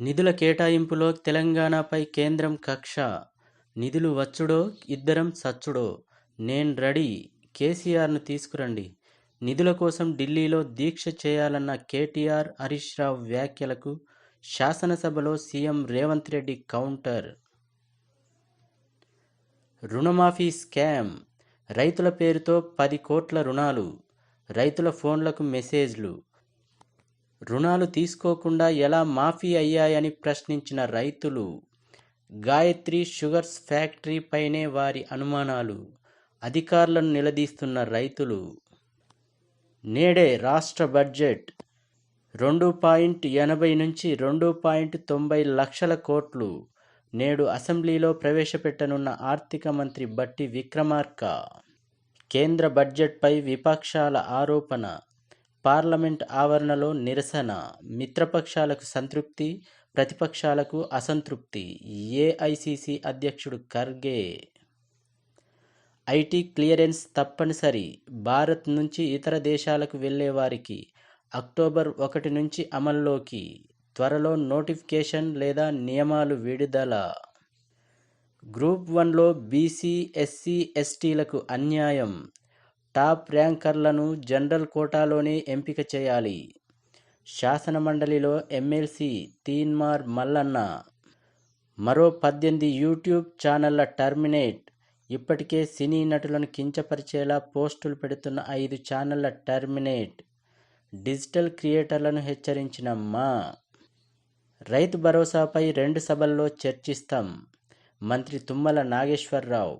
నిధుల కేటాయింపులో తెలంగాణపై కేంద్రం కక్ష. నిధులు వచ్చుడో ఇద్దరం సచ్చుడో. నేను రెడీ, కేసీఆర్ను తీసుకురండి. నిధుల కోసం ఢిల్లీలో దీక్ష చేయాలన్న కేటీఆర్, హరీష్ రావు వ్యాఖ్యలకు శాసనసభలో సీఎం రేవంత్ రెడ్డి కౌంటర్. రుణమాఫీ స్కామ్. రైతుల పేరుతో 10 కోట్ల రుణాలు. రైతుల ఫోన్లకు మెసేజ్లు. రుణాలు తీసుకోకుండా ఎలా మాఫీ అయ్యాయని ప్రశ్నించిన రైతులు. గాయత్రి షుగర్స్ ఫ్యాక్టరీ పైనే వారి అనుమానాలు. అధికారులను నిలదీస్తున్న రైతులు. నేడే రాష్ట్ర బడ్జెట్ 2.80 నుంచి 2.90 లక్షల కోట్లు. నేడు అసెంబ్లీలో ప్రవేశపెట్టనున్న ఆర్థిక మంత్రి బట్టి విక్రమార్క. కేంద్ర బడ్జెట్పై విపక్షాల ఆరోపణ. పార్లమెంట్ ఆవరణలో నిరసన. మిత్రపక్షాలకు సంతృప్తి, ప్రతిపక్షాలకు అసంతృప్తి. ఏఐసిసి అధ్యక్షుడు ఖర్గే. ఐటీ క్లియరెన్స్ తప్పనిసరి. భారత్ నుంచి ఇతర దేశాలకు వెళ్లే వారికి అక్టోబర్ 1 నుంచి అమల్లోకి. త్వరలో నోటిఫికేషన్ లేదా నియమాలు విడుదల. గ్రూప్ 1లో బీసీ, ఎస్సీ, ఎస్టీలకు అన్యాయం. టాప్ ర్యాంకర్లను జనరల్ కోటాలోనే ఎంపిక చేయాలి. శాసనమండలిలో ఎమ్మెల్సీ తీన్మార్ మల్లన్న. మరో 18 యూట్యూబ్ ఛానళ్ల టర్మినేట్. ఇప్పటికే సినీ నటులను కించపరిచేలా పోస్టులు పెడుతున్న 5 ఛానళ్ల టర్మినేట్. డిజిటల్ క్రియేటర్లను హెచ్చరించిన మా. రైతు భరోసాపై 2 సభల్లో చర్చిస్తాం. మంత్రి తుమ్మల నాగేశ్వరరావు.